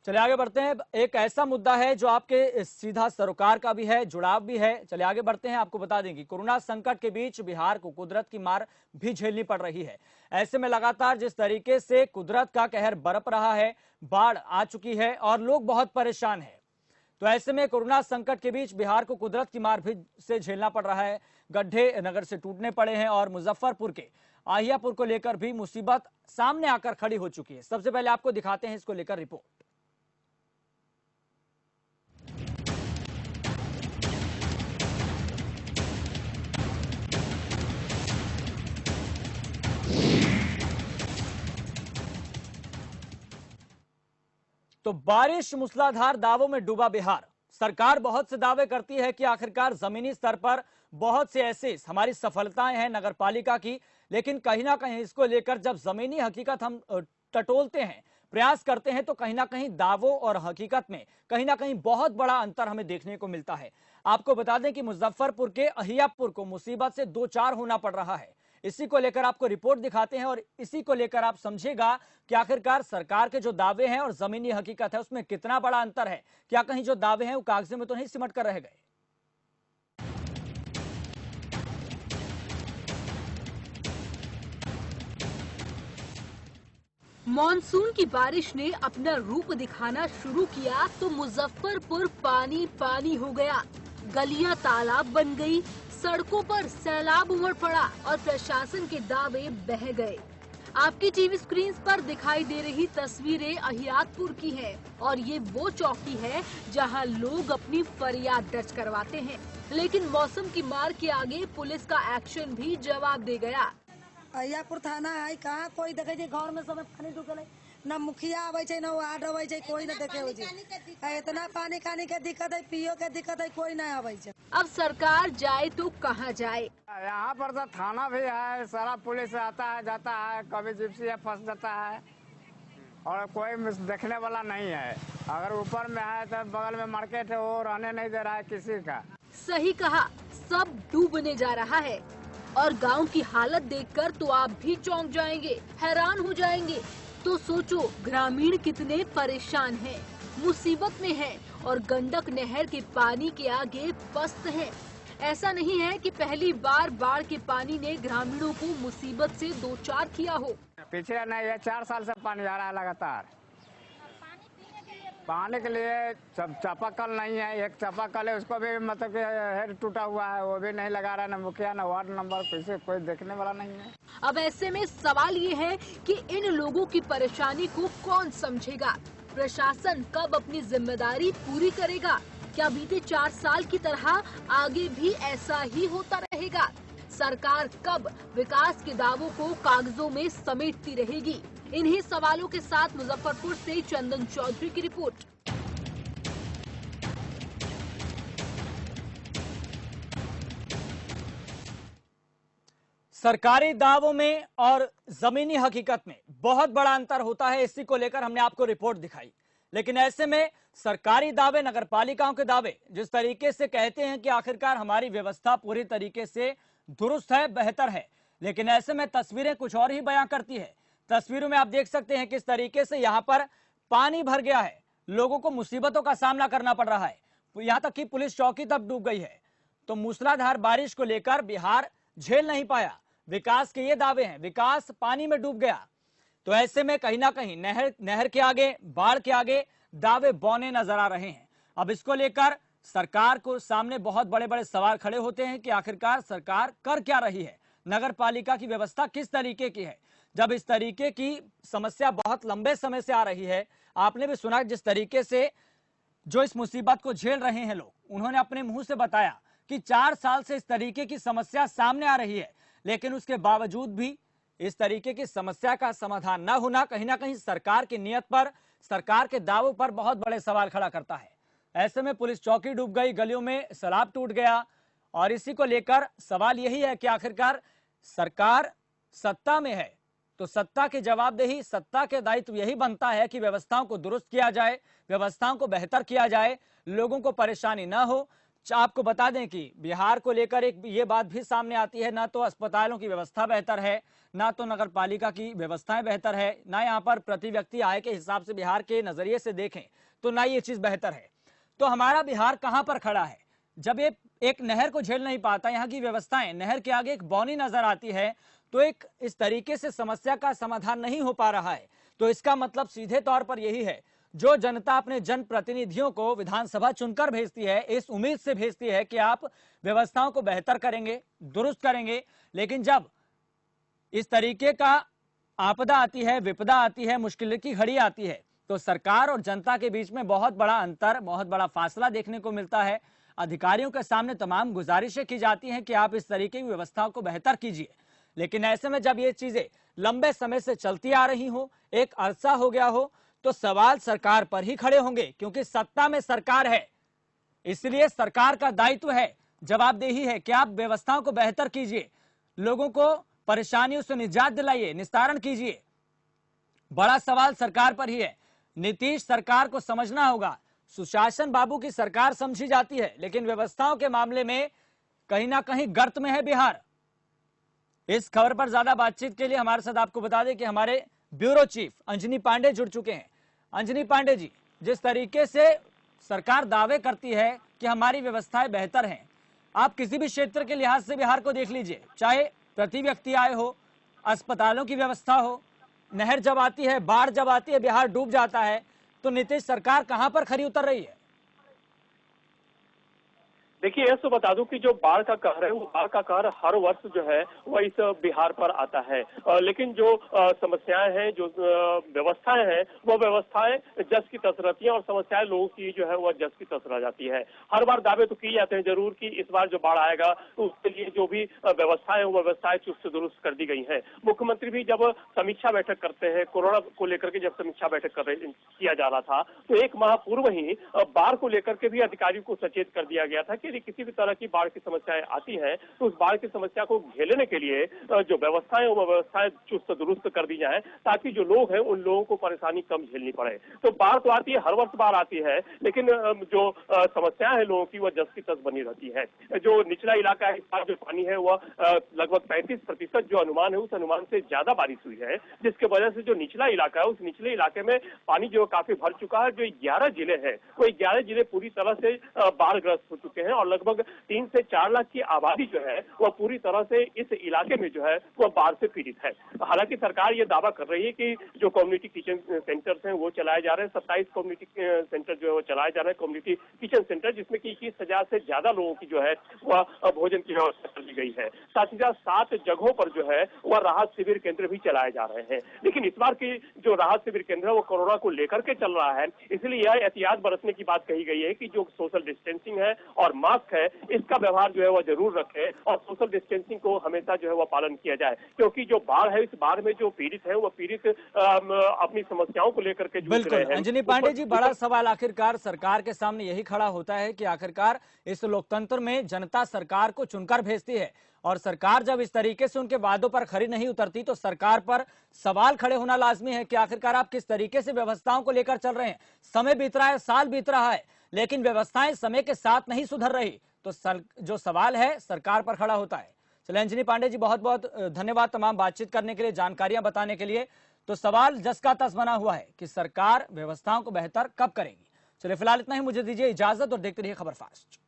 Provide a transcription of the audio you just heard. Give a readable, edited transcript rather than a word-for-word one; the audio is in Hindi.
चलिए आगे बढ़ते हैं। एक ऐसा मुद्दा है जो आपके सीधा सरोकार का भी है, जुड़ाव भी है। चलिए आगे बढ़ते हैं। आपको बता दें कि कोरोना संकट के बीच बिहार को कुदरत की मार भी झेलनी पड़ रही है। ऐसे में लगातार जिस तरीके से कुदरत का कहर बरप रहा है, बाढ़ आ चुकी है और लोग बहुत परेशान हैं। तो ऐसे में कोरोना संकट के बीच बिहार को कुदरत की मार भी से झेलना पड़ रहा है। गड्ढे नगर से टूटने पड़े हैं और मुजफ्फरपुर के अहियापुर को लेकर भी मुसीबत सामने आकर खड़ी हो चुकी है। सबसे पहले आपको दिखाते हैं इसको लेकर रिपोर्ट। तो बारिश मूसलाधार दावों में डूबा बिहार। सरकार बहुत से दावे करती है कि आखिरकार जमीनी स्तर पर बहुत से ऐसे हमारी सफलताएं हैं नगर पालिका की, लेकिन कहीं ना कहीं इसको लेकर जब जमीनी हकीकत हम टटोलते हैं, प्रयास करते हैं, तो कहीं ना कहीं दावों और हकीकत में कहीं ना कहीं बहुत बड़ा अंतर हमें देखने को मिलता है। आपको बता दें कि मुजफ्फरपुर के अहियापुर को मुसीबत से दो चार होना पड़ रहा है। इसी को लेकर आपको रिपोर्ट दिखाते हैं और इसी को लेकर आप समझेगा कि आखिरकार सरकार के जो दावे हैं और जमीनी हकीकत है उसमें कितना बड़ा अंतर है। क्या कहीं जो दावे हैं वो कागजों में तो नहीं सिमट कर रह गए। मॉनसून की बारिश ने अपना रूप दिखाना शुरू किया तो मुजफ्फरपुर पानी पानी हो गया। गलियां तालाब बन गई, सड़कों पर सैलाब उमड़ पड़ा और प्रशासन के दावे बह गए। आपकी टीवी स्क्रीन पर दिखाई दे रही तस्वीरें अहियातपुर की हैं और ये वो चौकी है जहां लोग अपनी फरियाद दर्ज करवाते हैं, लेकिन मौसम की मार के आगे पुलिस का एक्शन भी जवाब दे गया। अहियापुर थाना है, कहाँ कोई देखे घर में सब पानी ढुकल है, न मुखिया आवे छे, न वार्ड आवे छे, कोई न देखे हो छे। इतना पानी खाने के दिक्कत है, पियो के दिक्कत है, कोई न आवे छे। अब सरकार जाए तो कहाँ जाए। यहाँ पर तो थाना भी है, सारा पुलिस आता है जाता है, कभी जिप्सी फंस जाता है और कोई देखने वाला नहीं है। अगर ऊपर में है तो बगल में मार्केट है, वो रहने नहीं दे रहा है किसी का। सही कहा, सब डूबने जा रहा है और गांव की हालत देखकर तो आप भी चौंक जाएंगे, हैरान हो जाएंगे। तो सोचो ग्रामीण कितने परेशान हैं, मुसीबत में हैं और गंडक नहर के पानी के आगे पस्त हैं। ऐसा नहीं है कि पहली बार बाढ़ के पानी ने ग्रामीणों को मुसीबत से दो चार किया हो। पीछे नहीं है, 4 साल से पानी आ रहा है लगातार। पानी के लिए चापाकल नहीं है, एक चापाकल है उसको भी मतलब कि हेड टूटा हुआ है, वो भी नहीं लगा रहा है, न मुखिया न वार्ड नंबर, किसी कोई देखने वाला नहीं है। अब ऐसे में सवाल ये है कि इन लोगों की परेशानी को कौन समझेगा? प्रशासन कब अपनी जिम्मेदारी पूरी करेगा? क्या बीते 4 साल की तरह आगे भी ऐसा ही होता रहेगा? सरकार कब विकास के दावों को कागजों में समेटती रहेगी? इन्हीं सवालों के साथ मुजफ्फरपुर से चंदन चौधरी की रिपोर्ट। सरकारी दावों में और जमीनी हकीकत में बहुत बड़ा अंतर होता है। इसी को लेकर हमने आपको रिपोर्ट दिखाई। लेकिन ऐसे में सरकारी दावे, नगर पालिकाओं के दावे जिस तरीके से कहते हैं कि आखिरकार हमारी व्यवस्था पूरी तरीके से दुरुस्त है, बेहतर है, लेकिन ऐसे में तस्वीरें कुछ और ही बयां करती है। तस्वीरों में आप देख सकते हैं किस तरीके से यहां पर पानी भर गया है, लोगों को मुसीबतों का सामना करना पड़ रहा है, यहां तक कि पुलिस चौकी तक डूब गई है। तो मूसलाधार बारिश को लेकर बिहार झेल नहीं पाया। विकास के ये दावे हैं, विकास पानी में डूब गया। तो ऐसे में कहीं ना कहीं नहर के आगे, बाढ़ के आगे दावे बौने नजर आ रहे हैं। अब इसको लेकर सरकार को सामने बहुत बड़े बड़े सवाल खड़े होते हैं कि आखिरकार सरकार कर क्या रही है, नगर पालिका की व्यवस्था किस तरीके की है। जब इस तरीके की समस्या बहुत लंबे समय से आ रही है, आपने भी सुना जिस तरीके से जो इस मुसीबत को झेल रहे हैं लोग, उन्होंने अपने मुंह से बताया कि 4 साल से इस तरीके की समस्या सामने आ रही है, लेकिन उसके बावजूद भी इस तरीके की समस्या का समाधान न होना कहीं ना कहीं सरकार की नीयत पर, सरकार के दावों पर बहुत बड़े सवाल खड़ा करता है। ऐसे में पुलिस चौकी डूब गई, गलियों में सैलाब टूट गया और इसी को लेकर सवाल यही है कि आखिरकार सरकार सत्ता में है तो सत्ता की जवाबदेही, सत्ता के दायित्व यही बनता है कि व्यवस्थाओं को दुरुस्त किया जाए, व्यवस्थाओं को बेहतर किया जाए, लोगों को परेशानी न हो। आपको बता दें कि बिहार को लेकर एक ये बात भी सामने आती है, ना तो अस्पतालों की व्यवस्था बेहतर है, ना तो नगर पालिका की व्यवस्थाएं बेहतर है, ना यहाँ पर प्रति व्यक्ति आय के हिसाब से बिहार के नजरिए से देखें तो ना ये चीज बेहतर है। तो हमारा बिहार कहां पर खड़ा है? जब ये एक नहर को झेल नहीं पाता, यहाँ की व्यवस्थाएं नहर के आगे एक बौनी नजर आती है, तो एक इस तरीके से समस्या का समाधान नहीं हो पा रहा है। तो इसका मतलब सीधे तौर पर यही है, जो जनता अपने जनप्रतिनिधियों को विधानसभा चुनकर भेजती है, इस उम्मीद से भेजती है कि आप व्यवस्थाओं को बेहतर करेंगे, दुरुस्त करेंगे, लेकिन जब इस तरीके का आपदा आती है, विपदा आती है, मुश्किल की घड़ी आती है, तो सरकार और जनता के बीच में बहुत बड़ा अंतर, बहुत बड़ा फासला देखने को मिलता है। अधिकारियों के सामने तमाम गुजारिशें की जाती हैं कि आप इस तरीके की व्यवस्थाओं को बेहतर कीजिए, लेकिन ऐसे में जब ये चीजें लंबे समय से चलती आ रही हो, एक अरसा हो गया हो, तो सवाल सरकार पर ही खड़े होंगे, क्योंकि सत्ता में सरकार है, इसलिए सरकार का दायित्व है, जवाबदेही है कि आप व्यवस्थाओं को बेहतर कीजिए, लोगों को परेशानियों से निजात दिलाइए, निस्तारण कीजिए। बड़ा सवाल सरकार पर ही है। नीतीश सरकार को समझना होगा, सुशासन बाबू की सरकार समझी जाती है, लेकिन व्यवस्थाओं के मामले में कहीं ना कहीं गर्त में है बिहार। इस खबर पर ज्यादा बातचीत के लिए हमारे साथ आपको बता दें कि हमारे ब्यूरो चीफ अंजनी पांडे जुड़ चुके हैं। अंजनी पांडे जी, जिस तरीके से सरकार दावे करती है कि हमारी व्यवस्थाएं बेहतर हैं, आप किसी भी क्षेत्र के लिहाज से बिहार को देख लीजिए, चाहे प्रति व्यक्ति आय हो, अस्पतालों की व्यवस्था हो, नहर जब आती है, बाढ़ जब आती है, बिहार डूब जाता है, तो नीतीश सरकार कहां पर खरी उतर रही है? देखिए, ऐसा बता दूं कि जो बाढ़ का कहर है, वो बाढ़ का कहर हर वर्ष जो है वह इस बिहार पर आता है, लेकिन जो समस्याएं हैं, जो व्यवस्थाएं हैं, वो व्यवस्थाएं जस की तस रहती हैं और समस्याएं लोगों की जो है वह जस की तस रह जाती है। हर बार दावे तो किए जाते हैं जरूर कि इस बार जो बाढ़ आएगा तो उसके लिए जो भी व्यवस्थाएं वो व्यवस्थाएं चुस्त दुरुस्त कर दी गई है। मुख्यमंत्री भी जब समीक्षा बैठक करते हैं, कोरोना को लेकर के जब समीक्षा बैठक किया जा रहा था, तो एक माह पूर्व ही बाढ़ को लेकर के भी अधिकारियों को सचेत कर दिया गया था कि यदि किसी भी तरह की बाढ़ की समस्याएं आती हैं तो उस बाढ़ की समस्या को झेलने के लिए जो व्यवस्थाएं वो व्यवस्थाएं चुस्त दुरुस्त कर दी जाए, ताकि जो लोग हैं उन लोगों को परेशानी कम झेलनी पड़े। तो बाढ़ तो आती है, हर वर्ष बाढ़ आती है, लेकिन जो समस्याएं हैं लोगों की वह जस की तस बनी रहती है। जो निचला इलाका है, इस बार जो पानी है वह लगभग 35% जो अनुमान है, उस अनुमान से ज्यादा बारिश हुई है, जिसके वजह से जो निचला इलाका है, उस निचले इलाके में पानी जो काफी भर चुका है। जो 11 जिले हैं, वो 11 जिले पूरी तरह से बाढ़ग्रस्त हो चुके हैं और लगभग 3 से 4 लाख की आबादी जो है वह पूरी तरह से इस इलाके में जो है वह बाढ़ से पीड़ित है। हालांकि सरकार ये दावा कर रही है कि जो कम्युनिटी किचन सेंटर्स हैं वो चलाए जा रहे हैं, 27 कम्युनिटी सेंटर जो है वो चलाए जा रहे हैं, कम्युनिटी किचन सेंटर, जिसमें कि 21,000 से ज्यादा लोगों की जो है वह भोजन की व्यवस्था कर दी गई है। साथ ही साथ 7 जगहों पर जो है वह राहत शिविर केंद्र भी चलाए जा रहे हैं। लेकिन इस बार की जो राहत शिविर केंद्र है वो कोरोना को लेकर के चल रहा है, इसलिए यह एहतियात बरतने की बात कही गई है कि जो सोशल डिस्टेंसिंग है और मास्क है, इसका व्यवहार जो है वह जरूर रखें और सोशल डिस्टेंसिंग को हमेशा जो है वह पालन किया जाए, क्योंकि जो बाढ़ है, इस बाढ़ में जो पीड़ित है वो पीड़ित अपनी समस्याओं को लेकर के जूझ रहे हैं। अंजनी पांडे जी, बड़ा सवाल आखिरकार सरकार के सामने यही खड़ा होता है कि आखिरकार इस लोकतंत्र में जनता सरकार को चुनकर भेजती है, और सरकार जब इस तरीके से उनके वादों पर खरी नहीं उतरती तो सरकार पर सवाल खड़े होना लाजमी है कि आखिरकार आप किस तरीके से व्यवस्थाओं को लेकर चल रहे हैं। समय बीत रहा है, साल बीत रहा है, लेकिन व्यवस्थाएं समय के साथ नहीं सुधर रही, तो जो सवाल है सरकार पर खड़ा होता है। चलिए अंजनी पांडे जी, बहुत बहुत धन्यवाद तमाम बातचीत करने के लिए, जानकारियां बताने के लिए। तो सवाल जस का तस बना हुआ है कि सरकार व्यवस्थाओं को बेहतर कब करेगी। चलिए फिलहाल इतना ही, मुझे दीजिए इजाजत और देखते रहिए खबर फास्ट।